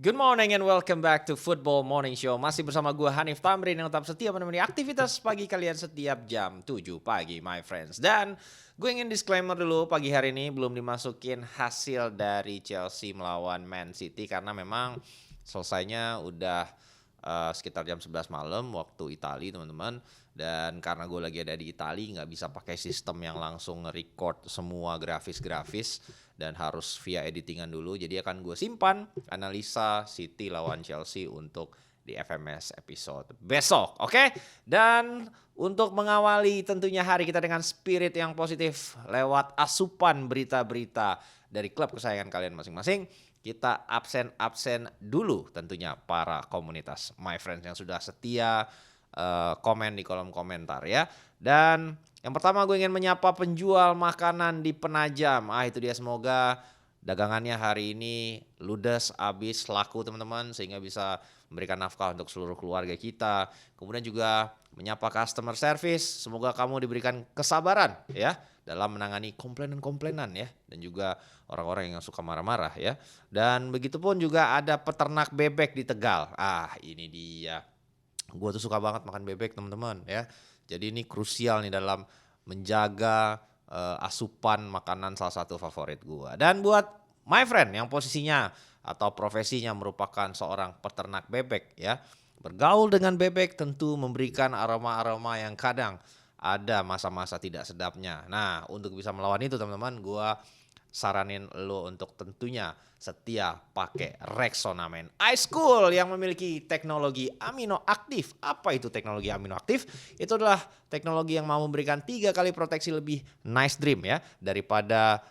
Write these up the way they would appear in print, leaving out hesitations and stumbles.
Good morning and welcome back to Football Morning Show. Masih bersama gue Hanif Tamrin yang tetap setia menemani aktivitas pagi kalian setiap jam 7 pagi, my friends. Dan gue ingin disclaimer dulu, pagi hari ini belum dimasukin hasil dari Chelsea melawan Man City karena memang selesainya udah sekitar jam 11 malam waktu Italia, teman-teman. Dan karena gue lagi ada di Italia, nggak bisa pakai sistem yang langsung nge-record semua grafis-grafis dan harus via editingan dulu. Jadi akan gue simpan analisa City lawan Chelsea untuk di FMS episode besok, oke? Dan untuk mengawali tentunya hari kita dengan spirit yang positif lewat asupan berita-berita dari klub kesayangan kalian masing-masing, kita absen dulu tentunya para komunitas my friends yang sudah setia komen di kolom komentar ya. Dan yang pertama gue ingin menyapa penjual makanan di Penajam. Itu dia, semoga dagangannya hari ini ludes, habis, laku teman-teman, sehingga bisa memberikan nafkah untuk seluruh keluarga kita. Kemudian juga menyapa customer service, semoga kamu diberikan kesabaran ya dalam menangani komplainan-komplainan ya, dan juga orang-orang yang suka marah-marah ya. Dan begitupun juga ada peternak bebek di Tegal. Ini dia. Gue tuh suka banget makan bebek teman-teman ya. Jadi ini krusial nih dalam menjaga asupan makanan salah satu favorit gue. Dan buat my friend yang posisinya atau profesinya merupakan seorang peternak bebek ya, bergaul dengan bebek tentu memberikan aroma-aroma yang kadang ada masa-masa tidak sedapnya. Nah, untuk bisa melawan itu teman-teman, gue saranin lo untuk tentunya setia pakai Rexona men. Ice Cool yang memiliki teknologi amino aktif. Apa itu teknologi amino aktif? Itu adalah teknologi yang mau memberikan 3 kali proteksi lebih nice dream ya, daripada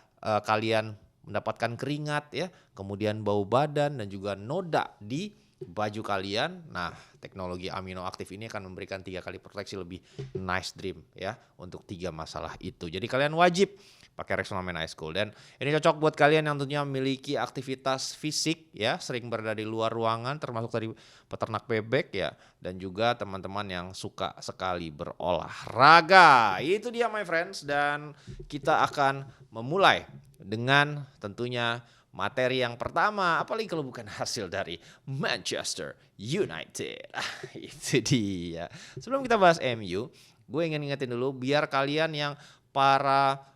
kalian mendapatkan keringat ya, kemudian bau badan dan juga noda di baju kalian. Nah, teknologi amino aktif ini akan memberikan 3 kali proteksi lebih nice dream ya untuk 3 masalah itu. Jadi kalian wajib pakai Rexona Men Ice Cool, dan ini cocok buat kalian yang tentunya memiliki aktivitas fisik ya, sering berada di luar ruangan, termasuk tadi peternak bebek ya, dan juga teman-teman yang suka sekali berolahraga. Itu dia my friends, dan kita akan memulai dengan tentunya materi yang pertama, apalagi kalau bukan hasil dari Manchester United. Itu dia. Sebelum kita bahas MU, gue ingin ingetin dulu biar kalian yang para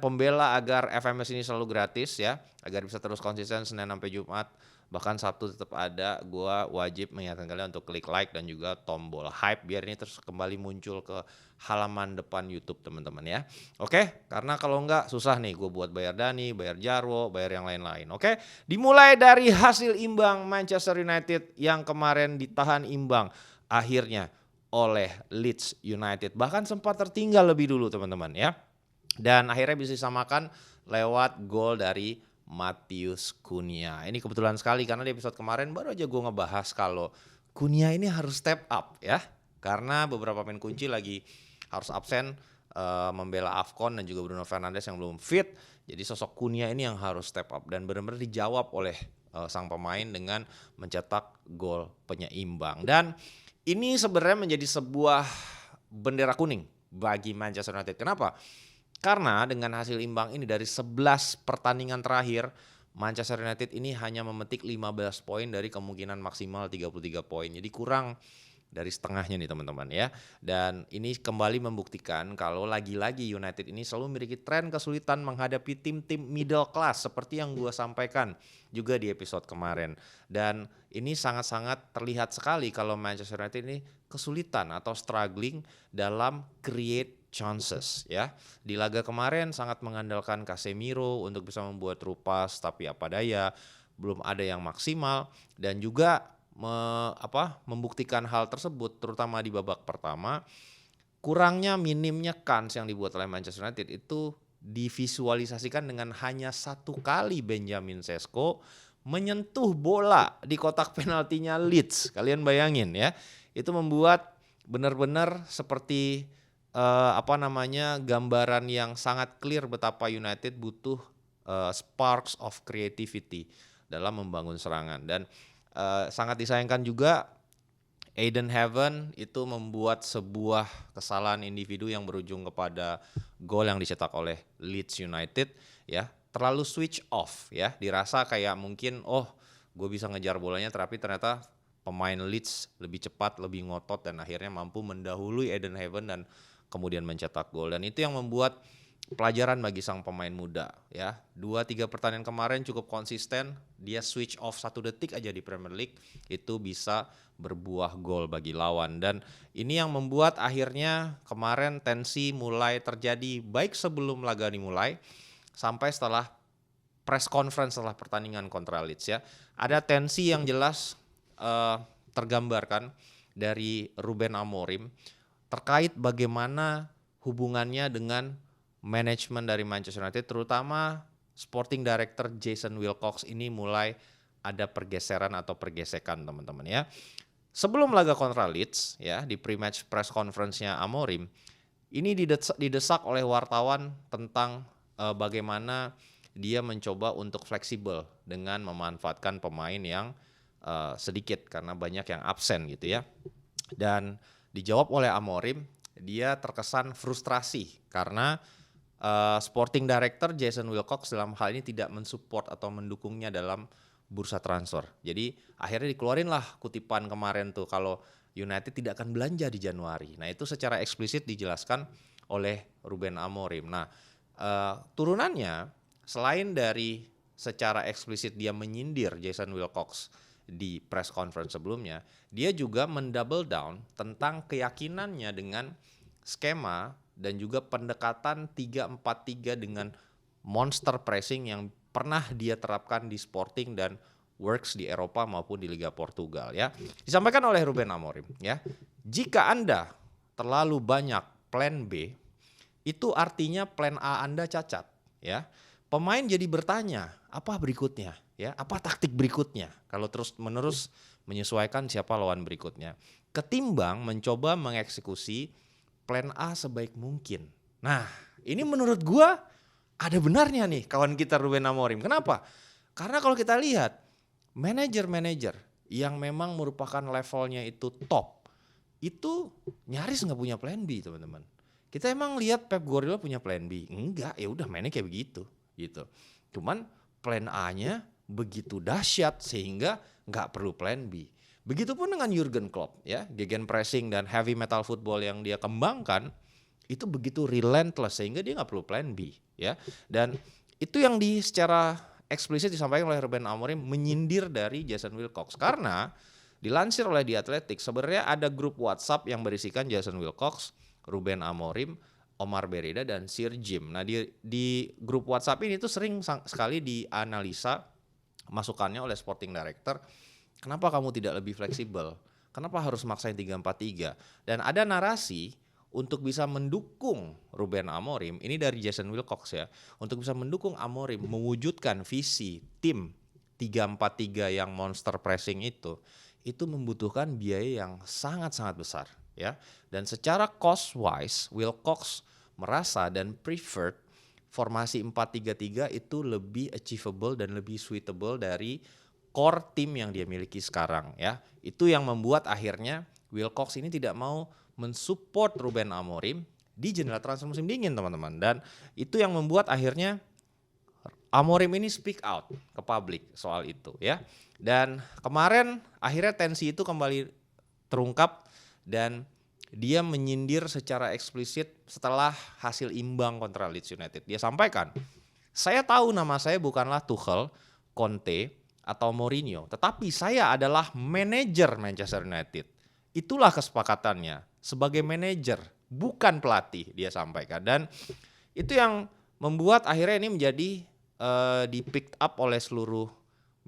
pembela agar FMS ini selalu gratis ya, agar bisa terus konsisten Senin sampai Jumat, bahkan Sabtu tetap ada. Gua wajib mengingatkan kalian untuk klik like dan juga tombol hype biar ini terus kembali muncul ke halaman depan YouTube teman-teman ya. Oke, karena kalau enggak susah nih gue buat bayar Dani, bayar Jarwo, bayar yang lain-lain. Oke, dimulai dari hasil imbang Manchester United yang kemarin ditahan imbang akhirnya oleh Leeds United, bahkan sempat tertinggal lebih dulu teman-teman ya. Dan akhirnya bisa disamakan lewat gol dari Matheus Cunha. Ini kebetulan sekali karena di episode kemarin baru aja gue ngebahas kalau Cunha ini harus step up ya. Karena beberapa pemain kunci lagi harus absen membela AFCON, dan juga Bruno Fernandes yang belum fit. Jadi sosok Cunha ini yang harus step up dan benar-benar dijawab oleh sang pemain dengan mencetak gol penyeimbang. Dan ini sebenarnya menjadi sebuah bendera kuning bagi Manchester United. Kenapa? Karena dengan hasil imbang ini dari 11 pertandingan terakhir, Manchester United ini hanya memetik 15 poin dari kemungkinan maksimal 33 poin. Jadi kurang dari setengahnya nih teman-teman ya. Dan ini kembali membuktikan kalau lagi-lagi United ini selalu memiliki tren kesulitan menghadapi tim-tim middle class seperti yang gue sampaikan juga di episode kemarin. Dan ini sangat-sangat terlihat sekali kalau Manchester United ini kesulitan atau struggling dalam create chances ya. Di laga kemarin sangat mengandalkan Casemiro untuk bisa membuat rupas, tapi apa daya belum ada yang maksimal. Dan juga membuktikan hal tersebut terutama di babak pertama, kurangnya minimnya kans yang dibuat oleh Manchester United itu divisualisasikan dengan hanya 1 kali Benjamin Sesko menyentuh bola di kotak penaltinya Leeds. Kalian bayangin ya, itu membuat benar-benar seperti gambaran yang sangat clear betapa United butuh sparks of creativity dalam membangun serangan. Dan sangat disayangkan juga Aiden Heaven itu membuat sebuah kesalahan individu yang berujung kepada gol yang dicetak oleh Leeds United ya. Terlalu switch off ya, dirasa kayak mungkin gue bisa ngejar bolanya tapi ternyata pemain Leeds lebih cepat, lebih ngotot dan akhirnya mampu mendahului Eden Hazard dan kemudian mencetak gol. Dan itu yang membuat pelajaran bagi sang pemain muda ya. 2-3 pertandingan kemarin cukup konsisten, dia switch off 1 detik aja di Premier League itu bisa berbuah gol bagi lawan. Dan ini yang membuat akhirnya kemarin tensi mulai terjadi baik sebelum laga dimulai sampai setelah press conference setelah pertandingan kontra Leeds ya. Ada tensi yang jelas tergambarkan dari Ruben Amorim terkait bagaimana hubungannya dengan manajemen dari Manchester United, terutama sporting director Jason Wilcox ini mulai ada pergeseran atau pergesekan teman-teman ya. Sebelum laga kontra Leeds ya, di pre-match press conference-nya Amorim, ini didesak oleh wartawan tentang bagaimana dia mencoba untuk fleksibel dengan memanfaatkan pemain yang sedikit karena banyak yang absen gitu ya. Dan dijawab oleh Amorim, dia terkesan frustrasi karena sporting director Jason Wilcox dalam hal ini tidak mensupport atau mendukungnya dalam bursa transfer. Jadi akhirnya dikeluarin lah kutipan kemarin tuh kalau United tidak akan belanja di Januari. Nah itu secara eksplisit dijelaskan oleh Ruben Amorim. Nah turunannya selain dari secara eksplisit dia menyindir Jason Wilcox di press conference sebelumnya, dia juga mendouble down tentang keyakinannya dengan skema dan juga pendekatan 3-4-3 dengan monster pressing yang pernah dia terapkan di Sporting dan works di Eropa maupun di Liga Portugal ya. Disampaikan oleh Ruben Amorim ya. Jika Anda terlalu banyak plan B, itu artinya plan A Anda cacat ya. Pemain jadi bertanya, apa berikutnya ya? Apa taktik berikutnya? Kalau terus-menerus menyesuaikan siapa lawan berikutnya. Ketimbang mencoba mengeksekusi plan A sebaik mungkin. Nah, ini menurut gua ada benarnya nih kawan kita Ruben Amorim. Kenapa? Karena kalau kita lihat manajer-manajer yang memang merupakan levelnya itu top, itu nyaris nggak punya plan B teman-teman. Kita emang lihat Pep Guardiola punya plan B? Enggak, ya udah mainnya kayak begitu gitu. Cuman plan A-nya begitu dahsyat sehingga nggak perlu plan B. Begitupun dengan Jurgen Klopp ya, gegen pressing dan heavy metal football yang dia kembangkan itu begitu relentless sehingga dia nggak perlu plan B ya. Dan itu yang secara eksplisit disampaikan oleh Ruben Amorim menyindir dari Jason Wilcox karena dilansir oleh The Athletic sebenarnya ada grup WhatsApp yang berisikan Jason Wilcox, Ruben Amorim, Omar Berida dan Sir Jim. Nah di grup WhatsApp ini tuh sering sekali dianalisa masukannya oleh sporting director. Kenapa kamu tidak lebih fleksibel? Kenapa harus maksain 3-4-3? Dan ada narasi untuk bisa mendukung Ruben Amorim, ini dari Jason Wilcox ya, untuk bisa mendukung Amorim mewujudkan visi tim 3-4-3 yang monster pressing itu membutuhkan biaya yang sangat-sangat besar ya. Dan secara cost wise, Wilcox merasa dan preferred formasi 4-3-3 itu lebih achievable dan lebih suitable dari core tim yang dia miliki sekarang ya. Itu yang membuat akhirnya Wilcox ini tidak mau mensupport Ruben Amorim di jendela transfer musim dingin teman-teman. Dan itu yang membuat akhirnya Amorim ini speak out ke publik soal itu ya. Dan kemarin akhirnya tensi itu kembali terungkap dan dia menyindir secara eksplisit setelah hasil imbang kontra Leeds United. Dia sampaikan, saya tahu nama saya bukanlah Tuchel, Conte, atau Mourinho, tetapi saya adalah manajer Manchester United. Itulah kesepakatannya sebagai manajer, bukan pelatih, dia sampaikan. Dan itu yang membuat akhirnya ini menjadi di pick up oleh seluruh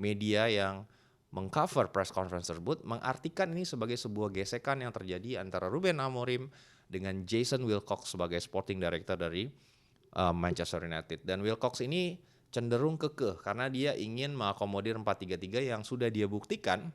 media yang mengcover press conference tersebut, mengartikan ini sebagai sebuah gesekan yang terjadi antara Ruben Amorim dengan Jason Wilcox sebagai sporting director dari Manchester United. Dan Wilcox ini cenderung kekeh karena dia ingin mengakomodir 4-3-3 yang sudah dia buktikan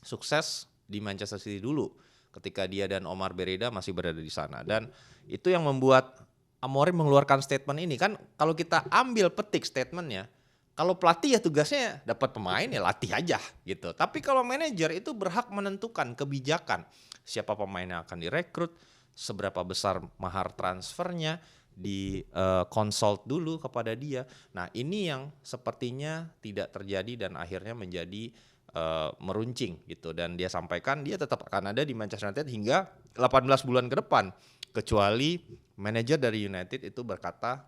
sukses di Manchester City dulu ketika dia dan Omar Berida masih berada di sana. Dan itu yang membuat Amorim mengeluarkan statement ini. Kan kalau kita ambil petik statementnya, kalau pelatih ya tugasnya dapat pemain ya latih aja gitu. Tapi kalau manajer itu berhak menentukan kebijakan siapa pemain yang akan direkrut, seberapa besar mahar transfernya, di consult dulu kepada dia. Nah ini yang sepertinya tidak terjadi dan akhirnya menjadi meruncing gitu, dan dia sampaikan dia tetap akan ada di Manchester United hingga 18 bulan ke depan, kecuali manajer dari United itu berkata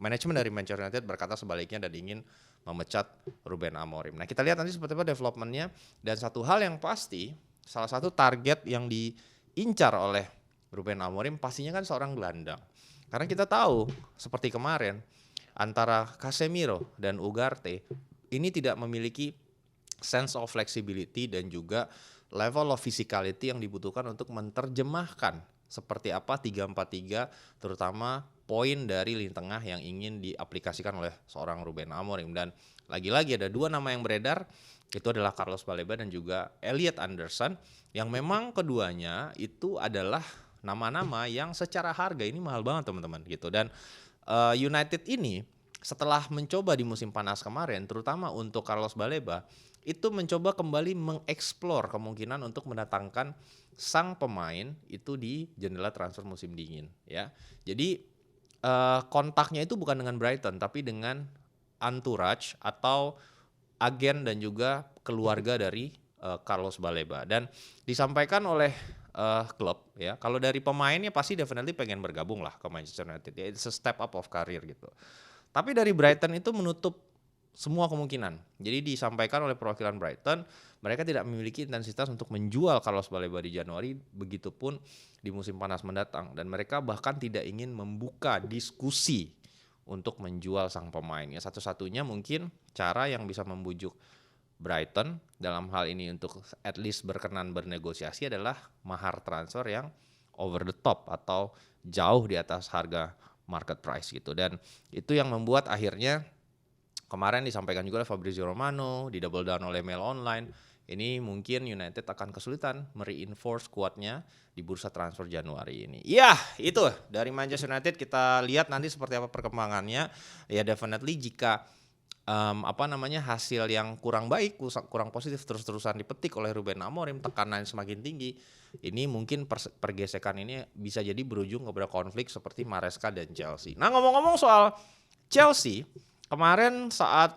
manajemen dari Manchester United berkata sebaliknya dan ingin memecat Ruben Amorim. Nah, kita lihat nanti seperti apa developmentnya, dan satu hal yang pasti, salah satu target yang diincar oleh Ruben Amorim pastinya kan seorang gelandang. Karena kita tahu seperti kemarin antara Casemiro dan Ugarte ini tidak memiliki sense of flexibility dan juga level of physicality yang dibutuhkan untuk menerjemahkan seperti apa 3-4-3, terutama poin dari lini tengah yang ingin diaplikasikan oleh seorang Ruben Amorim. Dan lagi-lagi ada dua nama yang beredar, itu adalah Carlos Baleba dan juga Elliot Anderson, yang memang keduanya itu adalah nama-nama yang secara harga ini mahal banget teman-teman gitu. Dan United ini setelah mencoba di musim panas kemarin, terutama untuk Carlos Baleba, itu mencoba kembali mengeksplor kemungkinan untuk mendatangkan sang pemain itu di jendela transfer musim dingin ya. Jadi kontaknya itu bukan dengan Brighton tapi dengan entourage atau agen dan juga keluarga dari Carlos Baleba, dan disampaikan oleh klub ya, kalau dari pemainnya pasti definitely pengen bergabung lah ke Manchester United ya, it's a step up of career gitu. Tapi dari Brighton itu menutup semua kemungkinan. Jadi disampaikan oleh perwakilan Brighton, mereka tidak memiliki intensitas untuk menjual Carlos Baleba di Januari, begitupun di musim panas mendatang. Dan mereka bahkan tidak ingin membuka diskusi untuk menjual sang pemain. Ya, satu-satunya mungkin cara yang bisa membujuk Brighton dalam hal ini untuk at least berkenan bernegosiasi adalah mahar transfer yang over the top atau jauh di atas harga market price gitu. Dan itu yang membuat akhirnya kemarin disampaikan juga oleh Fabrizio Romano, di double down oleh Mail Online, ini mungkin United akan kesulitan mereinforce squadnya di bursa transfer Januari ini. Ya, itu dari Manchester United, kita lihat nanti seperti apa perkembangannya. Ya definitely jika hasil yang kurang baik, kurang positif terus-terusan dipetik oleh Ruben Amorim, tekanan semakin tinggi, ini mungkin pergesekan ini bisa jadi berujung kepada konflik seperti Maresca dan Chelsea. Nah, ngomong-ngomong soal Chelsea, kemarin saat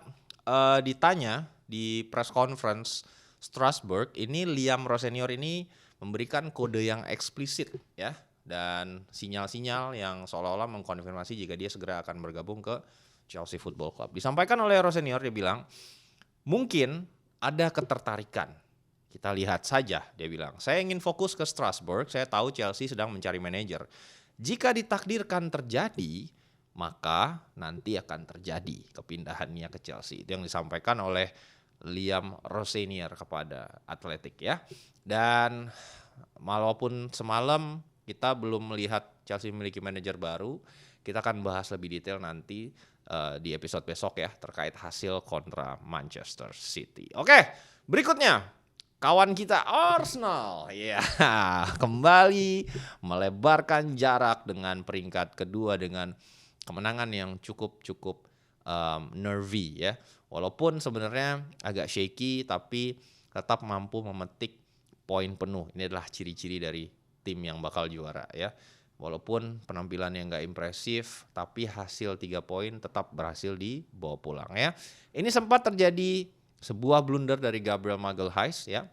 ditanya di press conference Strasbourg, ini Liam Rosenior ini memberikan kode yang eksplisit ya, dan sinyal-sinyal yang seolah-olah mengkonfirmasi jika dia segera akan bergabung ke Chelsea Football Club. Disampaikan oleh Rosenior, dia bilang mungkin ada ketertarikan. Kita lihat saja, dia bilang. Saya ingin fokus ke Strasbourg, saya tahu Chelsea sedang mencari manajer. Jika ditakdirkan terjadi, maka nanti akan terjadi kepindahannya ke Chelsea. Itu yang disampaikan oleh Liam Rosenior kepada Athletic ya. Dan walaupun semalam kita belum melihat Chelsea memiliki manajer baru, kita akan bahas lebih detail nanti di episode besok ya terkait hasil kontra Manchester City. Oke, berikutnya kawan kita Arsenal ya kembali melebarkan jarak dengan peringkat kedua dengan kemenangan yang cukup nervy ya. Walaupun sebenarnya agak shaky tapi tetap mampu memetik poin penuh. Ini adalah ciri-ciri dari tim yang bakal juara ya. Walaupun penampilannya nggak impresif, tapi hasil 3 poin tetap berhasil dibawa pulang ya. Ini sempat terjadi sebuah blunder dari Gabriel Magalhaes ya.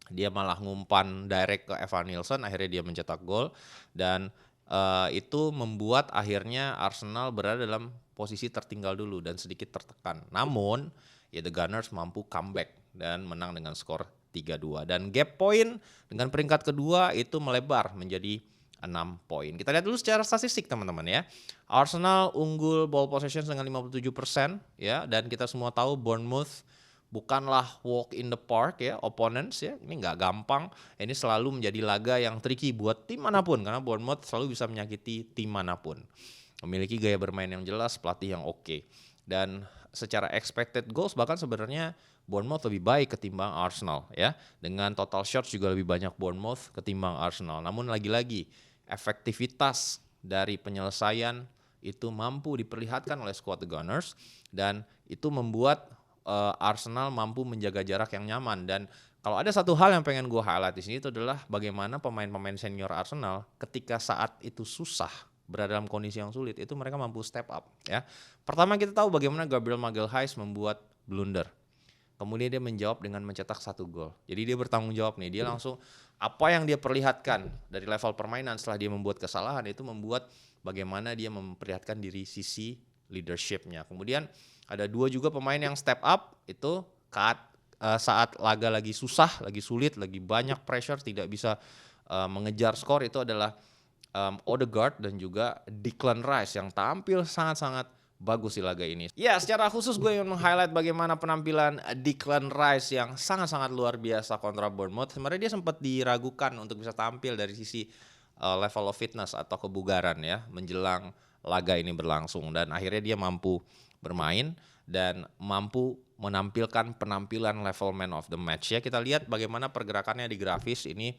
Dia malah ngumpan direct ke Evan Nilsson, akhirnya dia mencetak gol. Dan itu membuat akhirnya Arsenal berada dalam posisi tertinggal dulu dan sedikit tertekan. Namun ya The Gunners mampu comeback dan menang dengan skor 3-2. Dan gap point dengan peringkat kedua itu melebar menjadi 6 poin. Kita lihat dulu secara statistik teman-teman ya. Arsenal unggul ball possession dengan 57% ya, dan kita semua tahu Bournemouth bukanlah walk in the park ya, opponents ya. Ini nggak gampang. Ini selalu menjadi laga yang tricky buat tim manapun karena Bournemouth selalu bisa menyakiti tim manapun. Memiliki gaya bermain yang jelas, pelatih yang oke. Dan secara expected goals bahkan sebenarnya Bournemouth lebih baik ketimbang Arsenal ya. Dengan total shots juga lebih banyak Bournemouth ketimbang Arsenal. Namun lagi-lagi efektivitas dari penyelesaian itu mampu diperlihatkan oleh squad The Gunners, dan itu membuat Arsenal mampu menjaga jarak yang nyaman. Dan kalau ada satu hal yang pengen gue highlight di sini, itu adalah bagaimana pemain-pemain senior Arsenal ketika saat itu susah, berada dalam kondisi yang sulit, itu mereka mampu step up ya. Pertama kita tahu bagaimana Gabriel Magalhaes membuat blunder. kemudian dia menjawab dengan mencetak 1 gol. Jadi dia bertanggung jawab nih, dia langsung apa yang dia perlihatkan dari level permainan setelah dia membuat kesalahan itu membuat bagaimana dia memperlihatkan diri sisi leadership-nya. Kemudian ada 2 juga pemain yang step up itu saat laga lagi susah, lagi sulit, lagi banyak pressure, tidak bisa mengejar skor, itu adalah Odegaard dan juga Declan Rice yang tampil sangat-sangat bagus di laga ini. Ya, secara khusus gue ingin meng-highlight bagaimana penampilan Declan Rice yang sangat-sangat luar biasa kontra Bournemouth. Sebenarnya dia sempat diragukan untuk bisa tampil dari sisi level of fitness atau kebugaran ya menjelang laga ini berlangsung, dan akhirnya dia mampu bermain dan mampu menampilkan penampilan level man of the match ya. Kita lihat bagaimana pergerakannya di grafis ini,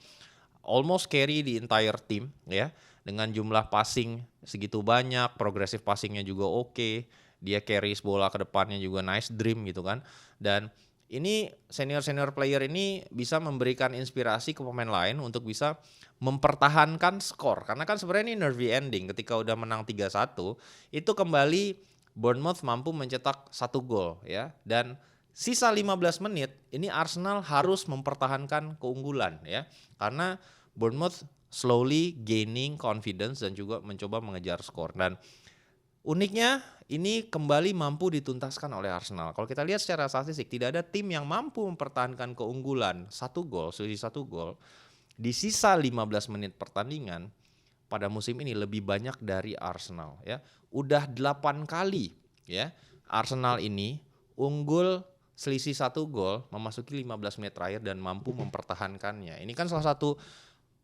almost carry the entire team ya, dengan jumlah passing segitu banyak, progressive passingnya juga oke, dia carries bola ke depannya juga nice dream gitu kan. Dan ini senior player ini bisa memberikan inspirasi ke pemain lain untuk bisa mempertahankan skor, karena kan sebenarnya ini nervy ending. Ketika udah menang 3-1 itu kembali Bournemouth mampu mencetak 1 gol ya, dan sisa 15 menit ini Arsenal harus mempertahankan keunggulan ya, karena Bournemouth slowly gaining confidence dan juga mencoba mengejar skor. Dan uniknya ini kembali mampu dituntaskan oleh Arsenal. Kalau kita lihat secara statistik, tidak ada tim yang mampu mempertahankan keunggulan 1 gol, selisih 1 gol di sisa 15 menit pertandingan pada musim ini lebih banyak dari Arsenal ya. Udah 8 kali ya Arsenal ini unggul selisih 1 gol memasuki 15 menit terakhir dan mampu mempertahankannya. Ini kan salah satu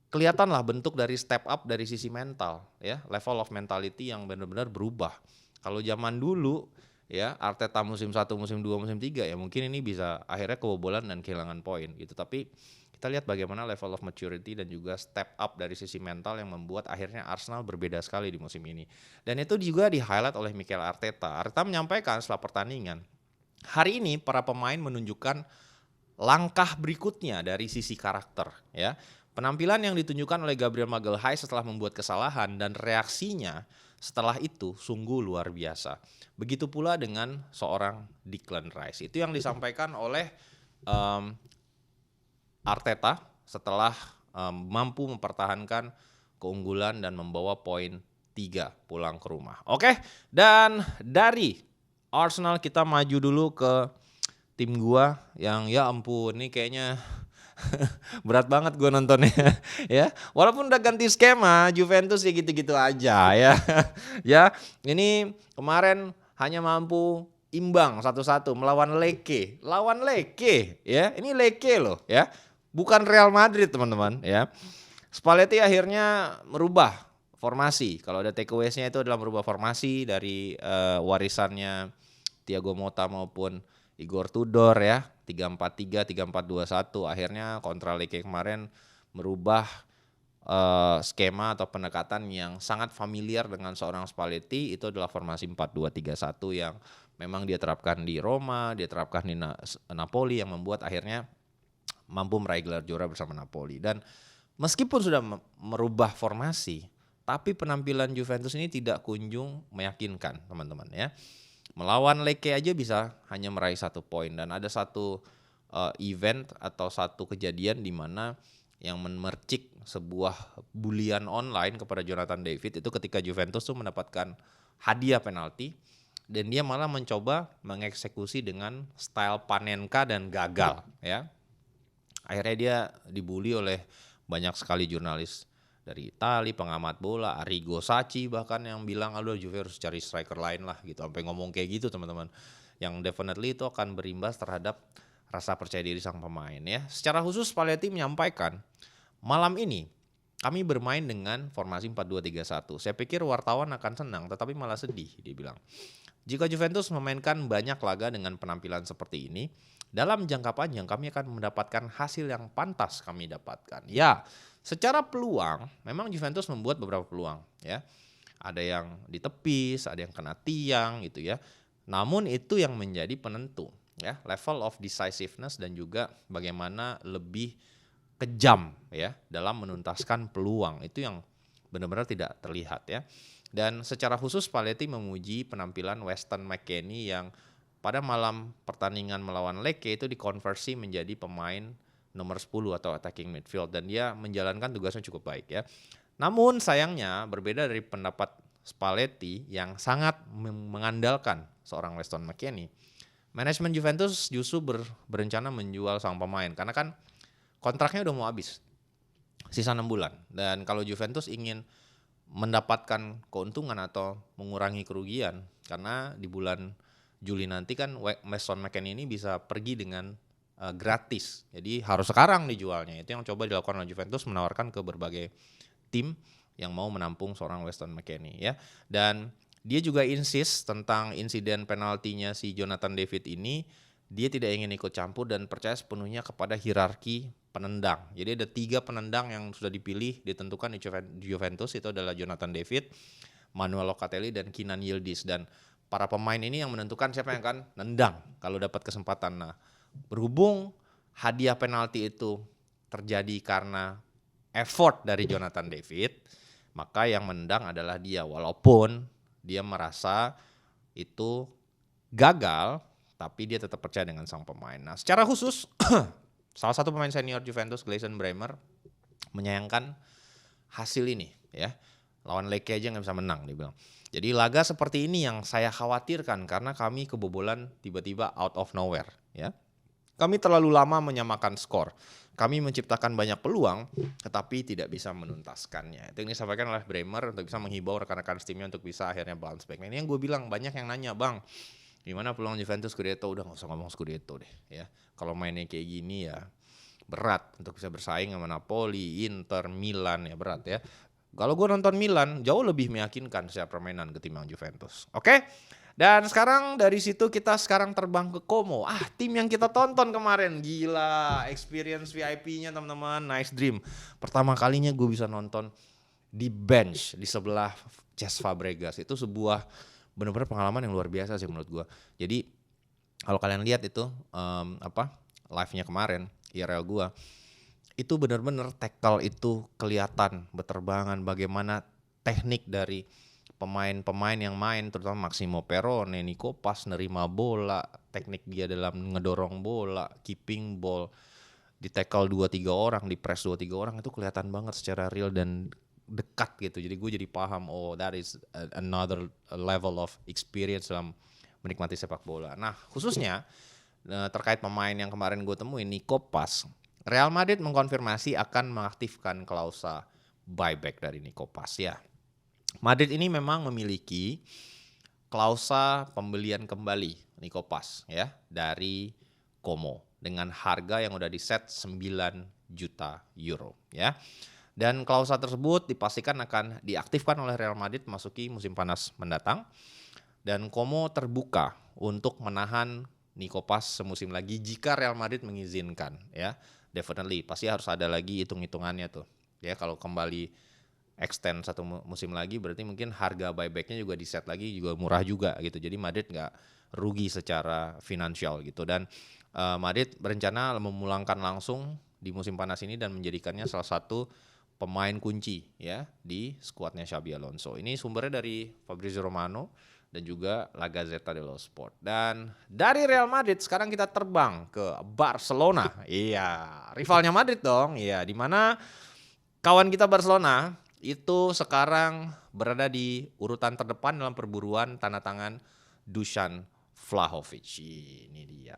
kelihatan lah bentuk dari step up dari sisi mental ya, level of mentality yang benar-benar berubah. Kalau zaman dulu ya Arteta musim 1, musim 2, musim 3 ya mungkin ini bisa akhirnya kebobolan dan kehilangan poin gitu. Tapi kita lihat bagaimana level of maturity dan juga step up dari sisi mental yang membuat akhirnya Arsenal berbeda sekali di musim ini. Dan itu juga di-highlight oleh Mikel Arteta. Arteta menyampaikan setelah pertandingan, hari ini para pemain menunjukkan langkah berikutnya dari sisi karakter ya. Penampilan yang ditunjukkan oleh Gabriel Magalhaes setelah membuat kesalahan dan reaksinya setelah itu sungguh luar biasa. Begitu pula dengan seorang Declan Rice. Itu yang disampaikan oleh Arteta setelah mampu mempertahankan keunggulan dan membawa poin 3 pulang ke rumah. Oke, dan dari Arsenal kita maju dulu ke tim gua yang ya ampun ini kayaknya berat banget gue nontonnya ya. Walaupun udah ganti skema, Juventus ya gitu-gitu aja ya. Ya, ini kemarin hanya mampu imbang 1-1 melawan Lecce. Lawan Lecce ya. Ini Lecce loh ya. Bukan Real Madrid teman-teman ya. Spalletti akhirnya merubah formasi. Kalau ada takeaways-nya itu adalah merubah formasi dari warisannya Thiago Motta maupun Igor Tudor ya, 3-4-3, 3-4-2-1. Akhirnya kontra Lecce kemarin merubah skema atau pendekatan yang sangat familiar dengan seorang Spalletti. Itu adalah formasi 4-2-3-1 yang memang dia terapkan di Roma, dia terapkan di Napoli, yang membuat akhirnya mampu meraih gelar juara bersama Napoli. Dan meskipun sudah merubah formasi, tapi penampilan Juventus ini tidak kunjung meyakinkan teman-teman ya. Melawan Lecce aja bisa hanya meraih 1 poin, dan ada satu event atau satu kejadian di mana yang memercik sebuah bulian online kepada Jonathan David itu ketika Juventus tuh mendapatkan hadiah penalti dan dia malah mencoba mengeksekusi dengan style Panenka dan gagal ya. Akhirnya dia dibully oleh banyak sekali jurnalis dari Itali, pengamat bola, Arrigo Sacchi bahkan yang bilang aduh Juve harus cari striker lain lah gitu. Sampai ngomong kayak gitu teman-teman. Yang definitely itu akan berimbas terhadap rasa percaya diri sang pemain ya. Secara khusus Spalletti menyampaikan, malam ini kami bermain dengan formasi 4-2-3-1. Saya pikir wartawan akan senang tetapi malah sedih, dia bilang. Jika Juventus memainkan banyak laga dengan penampilan seperti ini, dalam jangka panjang kami akan mendapatkan hasil yang pantas kami dapatkan. Ya, secara peluang, memang Juventus membuat beberapa peluang ya. Ada yang ditepis, ada yang kena tiang gitu ya. Namun itu yang menjadi penentu ya, level of decisiveness dan juga bagaimana lebih kejam ya dalam menuntaskan peluang. Itu yang benar-benar tidak terlihat ya. Dan secara khusus Spalletti memuji penampilan Weston McKennie yang pada malam pertandingan melawan Lecce itu dikonversi menjadi pemain nomor 10 atau attacking midfield dan dia menjalankan tugasnya cukup baik ya. Namun sayangnya berbeda dari pendapat Spalletti yang sangat mengandalkan seorang Weston McKennie. Manajemen Juventus justru berencana menjual sang pemain karena kan kontraknya udah mau habis. Sisa 6 bulan. Dan kalau Juventus ingin mendapatkan keuntungan atau mengurangi kerugian karena di bulan Juli nanti kan Weston McKennie ini bisa pergi dengan gratis. Jadi harus sekarang dijualnya. Itu yang coba dilakukan oleh Juventus, menawarkan ke berbagai tim yang mau menampung seorang Weston McKennie ya. Dan dia juga insist tentang insiden penaltinya si Jonathan David ini. Dia tidak ingin ikut campur dan percaya sepenuhnya kepada hierarki penendang. Jadi ada 3 penendang yang sudah dipilih, ditentukan di Juventus, itu adalah Jonathan David, Manuel Locatelli, dan Kenan Yildiz. Dan para pemain ini yang menentukan siapa yang akan nendang kalau dapat kesempatan. Nah, berhubung hadiah penalti itu terjadi karena effort dari Jonathan David, maka yang menendang adalah dia. Walaupun dia merasa itu gagal, tapi dia tetap percaya dengan sang pemain. Nah, secara khusus salah satu pemain senior Juventus, Gleison Bremer, menyayangkan hasil ini ya. Lawan Lecce aja nggak bisa menang, dia bilang. Jadi laga seperti ini yang saya khawatirkan karena kami kebobolan tiba-tiba out of nowhere ya. Kami terlalu lama menyamakan skor. Kami menciptakan banyak peluang tetapi tidak bisa menuntaskannya. Itu yang disampaikan oleh Bremer untuk bisa menghibau rekan-rekan timnya untuk bisa akhirnya bounce back. Nah, ini yang gue bilang, banyak yang nanya, "Bang, gimana peluang Juventus Scudetto?" Udah gak usah ngomong Scudetto deh ya. Kalau mainnya kayak gini ya berat untuk bisa bersaing sama Napoli, Inter, Milan ya, berat ya. Kalau gue nonton Milan jauh lebih meyakinkan secara permainan ketimbang Juventus. Oke? Dan sekarang dari situ kita sekarang terbang ke Como. Tim yang kita tonton kemarin, gila, experience VIP-nya teman-teman, nice dream. Pertama kalinya gue bisa nonton di bench di sebelah Cesc Fabregas. Itu sebuah benar-benar pengalaman yang luar biasa sih menurut gue. Jadi kalau kalian lihat itu live-nya kemarin, IRL gue, itu benar-benar tackle itu kelihatan beterbangan, bagaimana teknik dari pemain-pemain yang main, terutama Maximo Perrone, Nico Pas nerima bola, teknik dia dalam ngedorong bola, keeping ball, di tackle 2-3 orang, di press 2-3 orang, itu kelihatan banget secara real dan dekat gitu. Jadi gue jadi paham, that is another level of experience dalam menikmati sepak bola. Nah, khususnya terkait pemain yang kemarin gue temuin, Nico Pas, Real Madrid mengkonfirmasi akan mengaktifkan klausa buyback dari Nico Pas ya. Madrid ini memang memiliki klausa pembelian kembali Nico Pas ya dari Como dengan harga yang udah diset 9 juta euro ya. Dan klausa tersebut dipastikan akan diaktifkan oleh Real Madrid memasuki musim panas mendatang. Dan Como terbuka untuk menahan Nico Pas semusim lagi jika Real Madrid mengizinkan ya. Definitely pasti harus ada lagi hitung-hitungannya tuh. Ya kalau kembali extend 1 musim lagi berarti mungkin harga buybacknya juga di set lagi juga murah juga gitu. Jadi Madrid nggak rugi secara finansial gitu. Dan Madrid berencana memulangkan langsung di musim panas ini dan menjadikannya salah satu pemain kunci ya di skuadnya Xabi Alonso. Ini sumbernya dari Fabrizio Romano dan juga La Gazzetta dello Sport. Dan dari Real Madrid sekarang kita terbang ke Barcelona. Iya, rivalnya Madrid dong. Iya, di mana kawan kita Barcelona itu sekarang berada di urutan terdepan dalam perburuan tanda tangan Dusan Vlahovic. Ini dia.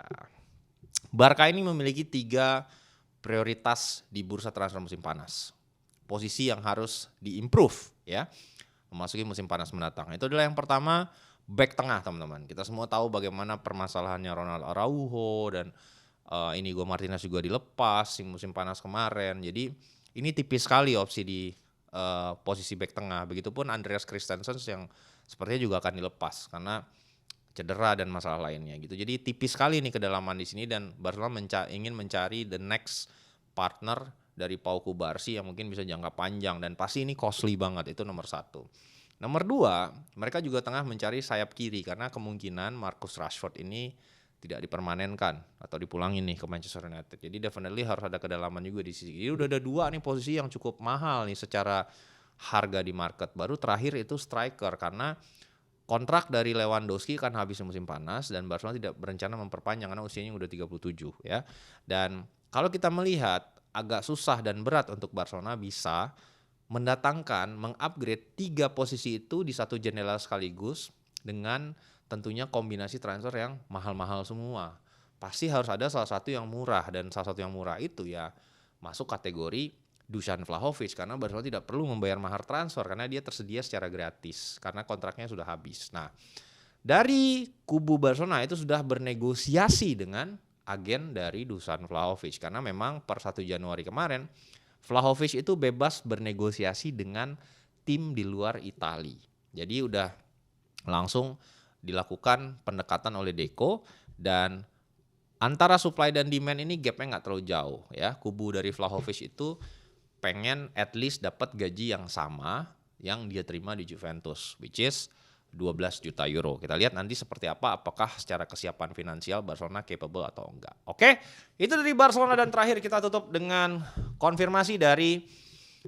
Barca ini memiliki 3 prioritas di bursa transfer musim panas. Posisi yang harus diimprove ya memasuki musim panas mendatang. Itu adalah yang pertama, back tengah teman-teman. Kita semua tahu bagaimana permasalahannya Ronald Araujo dan Inigo Martinez juga dilepas di musim panas kemarin. Jadi ini tipis sekali opsi di posisi back tengah. Begitupun Andreas Christensen yang sepertinya juga akan dilepas karena cedera dan masalah lainnya gitu. Jadi tipis sekali nih kedalaman di sini dan Barcelona ingin mencari the next partner dari Pau Cubarsí yang mungkin bisa jangka panjang dan pasti ini costly banget, itu nomor 1. Nomor 2, mereka juga tengah mencari sayap kiri karena kemungkinan Marcus Rashford ini tidak dipermanenkan atau dipulangin nih ke Manchester United. Jadi definitely harus ada kedalaman juga di sisi. Jadi udah ada 2 nih posisi yang cukup mahal nih secara harga di market. Baru terakhir itu striker karena kontrak dari Lewandowski kan habis musim panas dan Barcelona tidak berencana memperpanjang karena usianya udah 37 ya. Dan kalau kita melihat agak susah dan berat untuk Barcelona bisa mendatangkan, mengupgrade 3 posisi itu di satu jendela sekaligus dengan tentunya kombinasi transfer yang mahal-mahal semua. Pasti harus ada salah satu yang murah dan salah satu yang murah itu ya masuk kategori Dusan Vlahovic karena Barcelona tidak perlu membayar mahar transfer karena dia tersedia secara gratis karena kontraknya sudah habis. Nah, dari kubu Barcelona itu sudah bernegosiasi dengan agen dari Dusan Vlahovic karena memang per 1 Januari kemarin Vlahovic itu bebas bernegosiasi dengan tim di luar Italia. Jadi udah langsung dilakukan pendekatan oleh Deco dan antara supply dan demand ini gapnya nggak terlalu jauh ya. Kubu dari Vlahovic itu pengen at least dapat gaji yang sama yang dia terima di Juventus, which is 12 juta euro. Kita lihat nanti seperti apa, apakah secara kesiapan finansial Barcelona capable atau enggak. Oke, itu dari Barcelona dan terakhir kita tutup dengan konfirmasi dari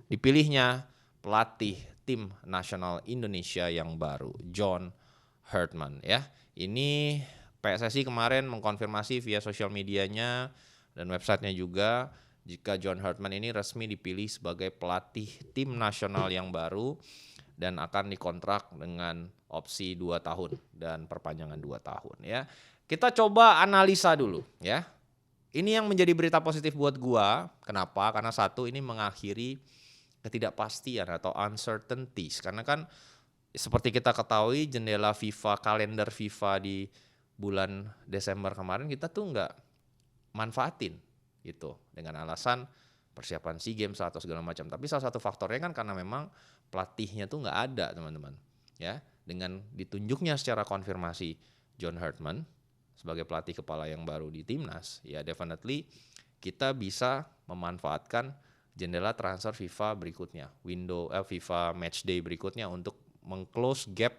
dipilihnya pelatih tim nasional Indonesia yang baru, John Herdman ya. Ini PSSI kemarin mengkonfirmasi via sosial medianya dan websitenya juga jika John Herdman ini resmi dipilih sebagai pelatih tim nasional yang baru dan akan dikontrak dengan opsi 2 tahun dan perpanjangan 2 tahun ya. Kita coba analisa dulu ya. Ini yang menjadi berita positif buat gua. Kenapa? Karena satu, ini mengakhiri ketidakpastian atau uncertainties. Karena kan seperti kita ketahui jendela FIFA, kalender FIFA di bulan Desember kemarin kita tuh nggak manfaatin gitu dengan alasan persiapan SEA Games atau segala macam. Tapi salah satu faktornya kan karena memang pelatihnya tuh nggak ada teman-teman ya. Dengan ditunjuknya secara konfirmasi John Herdman sebagai pelatih kepala yang baru di timnas ya definitely kita bisa memanfaatkan jendela transfer FIFA berikutnya, window FIFA matchday berikutnya untuk meng-close gap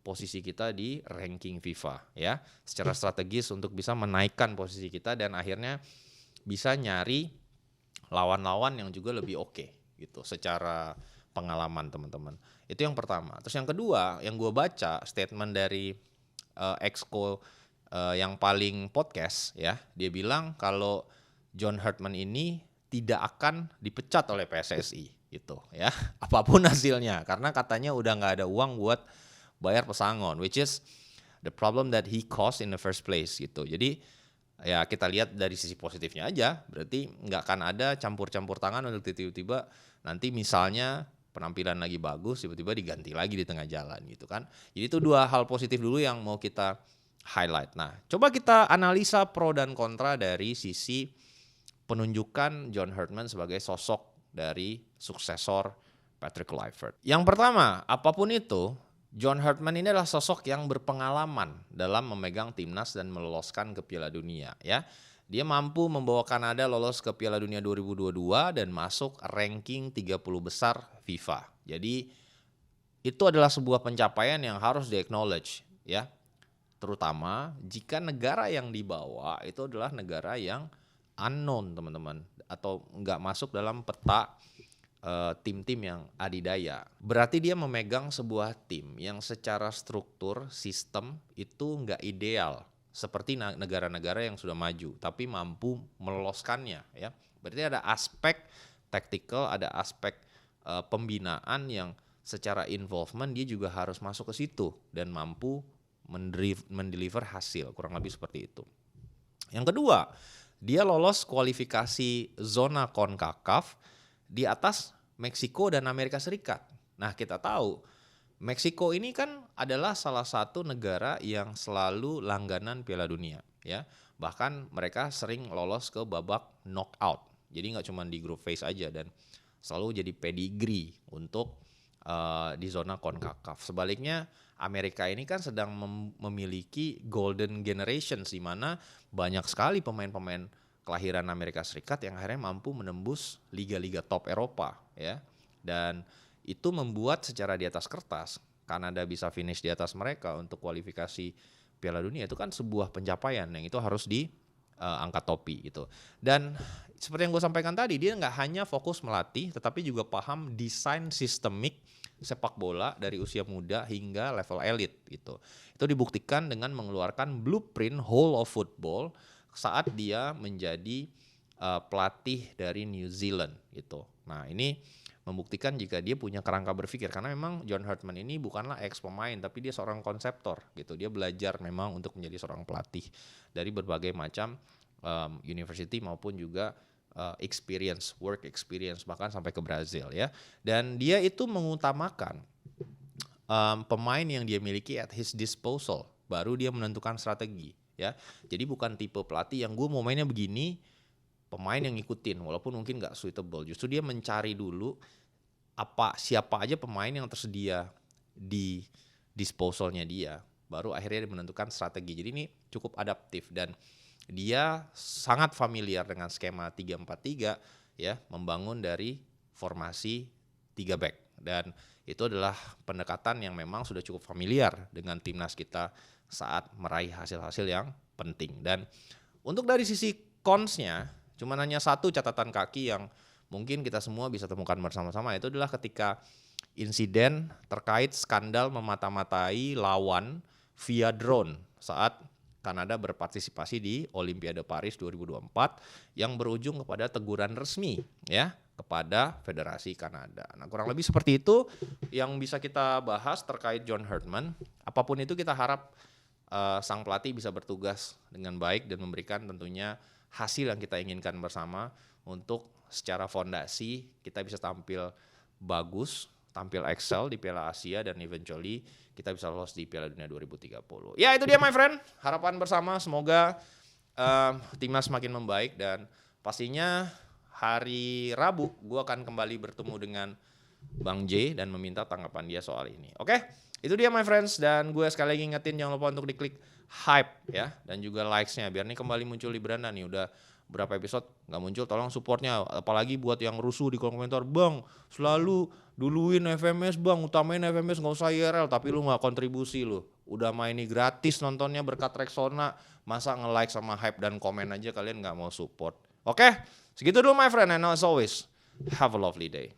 posisi kita di ranking FIFA ya secara strategis untuk bisa menaikkan posisi kita dan akhirnya bisa nyari lawan-lawan yang juga lebih oke gitu secara pengalaman teman-teman. Itu yang pertama. Terus yang kedua yang gue baca statement dari Exco yang paling podcast ya, dia bilang kalau John Herdman ini tidak akan dipecat oleh PSSI gitu ya apapun hasilnya karena katanya udah nggak ada uang buat bayar pesangon, which is the problem that he caused in the first place gitu. Jadi ya kita lihat dari sisi positifnya aja, berarti nggak akan ada campur-campur tangan untuk tiba-tiba nanti misalnya penampilan lagi bagus tiba-tiba diganti lagi di tengah jalan gitu kan. Jadi itu 2 hal positif dulu yang mau kita highlight. Nah, coba kita analisa pro dan kontra dari sisi penunjukan John Herdman sebagai sosok dari suksesor Patrick Kluivert. Yang pertama, apapun itu, John Herdman ini adalah sosok yang berpengalaman dalam memegang timnas dan meloloskan ke Piala Dunia ya. Dia mampu membawa Kanada lolos ke Piala Dunia 2022 dan masuk ranking 30 besar FIFA. Jadi itu adalah sebuah pencapaian yang harus di-acknowledge ya. Terutama jika negara yang dibawa itu adalah negara yang unknown teman-teman atau nggak masuk dalam peta tim-tim yang adidaya. Berarti dia memegang sebuah tim yang secara struktur, sistem itu nggak ideal seperti negara-negara yang sudah maju, tapi mampu meloloskannya ya. Berarti ada aspek tactical, ada aspek pembinaan yang secara involvement dia juga harus masuk ke situ dan mampu mendeliver hasil, kurang lebih seperti itu. Yang kedua, dia lolos kualifikasi zona CONCACAF di atas Meksiko dan Amerika Serikat. Nah, kita tahu Meksiko ini kan adalah salah satu negara yang selalu langganan Piala Dunia ya. Bahkan mereka sering lolos ke babak knockout. Jadi nggak cuma di group phase aja dan selalu jadi pedigree untuk di zona CONCACAF. Sebaliknya Amerika ini kan sedang memiliki golden generation di mana banyak sekali pemain-pemain kelahiran Amerika Serikat yang akhirnya mampu menembus liga-liga top Eropa ya. Dan itu membuat secara di atas kertas Kanada bisa finish di atas mereka untuk kualifikasi Piala Dunia itu kan sebuah pencapaian yang itu harus angkat topi gitu. Dan seperti yang gue sampaikan tadi, dia nggak hanya fokus melatih, tetapi juga paham desain sistemik sepak bola dari usia muda hingga level elit gitu. Itu dibuktikan dengan mengeluarkan blueprint whole of football saat dia menjadi pelatih dari New Zealand gitu. Nah ini membuktikan jika dia punya kerangka berpikir, karena memang John Herdman ini bukanlah ex pemain, tapi dia seorang konseptor gitu. Dia belajar memang untuk menjadi seorang pelatih dari berbagai macam university maupun juga work experience, bahkan sampai ke Brazil ya. Dan dia itu mengutamakan pemain yang dia miliki at his disposal, baru dia menentukan strategi ya. Jadi bukan tipe pelatih yang gue mau mainnya begini, pemain yang ngikutin walaupun mungkin gak suitable. Justru dia mencari dulu siapa aja pemain yang tersedia di disposalnya dia, baru akhirnya dia menentukan strategi. Jadi ini cukup adaptif dan dia sangat familiar dengan skema 3-4-3 ya, membangun dari formasi 3 back, dan itu adalah pendekatan yang memang sudah cukup familiar dengan timnas kita saat meraih hasil-hasil yang penting. Dan untuk dari sisi cons-nya, cuma hanya satu catatan kaki yang mungkin kita semua bisa temukan bersama-sama, itu adalah ketika insiden terkait skandal memata-matai lawan via drone saat Kanada berpartisipasi di Olimpiade Paris 2024 yang berujung kepada teguran resmi ya kepada Federasi Kanada. Nah, kurang lebih seperti itu yang bisa kita bahas terkait John Herdman. Apapun itu kita harap sang pelatih bisa bertugas dengan baik dan memberikan tentunya hasil yang kita inginkan bersama untuk secara fondasi kita bisa tampil bagus, tampil excel di Piala Asia, dan eventually kita bisa lolos di Piala Dunia 2030. Ya itu dia my friend, harapan bersama semoga timnas semakin membaik, dan pastinya hari Rabu gue akan kembali bertemu dengan Bang J dan meminta tanggapan dia soal ini. Oke, itu dia my friends, dan gue sekali lagi ingetin jangan lupa untuk diklik hype ya, dan juga likes-nya biar ini kembali muncul di beranda nih. Udah berapa episode nggak muncul, tolong supportnya, apalagi buat yang rusuh di kolom komentar, bang selalu duluin FMS bang, utamain FMS nggak usah IRL, tapi lu nggak kontribusi, lu udah main ini gratis nontonnya berkat Rexona, masa nge-like sama hype dan komen aja kalian nggak mau support. Oke, segitu dulu my friend, and as always have a lovely day.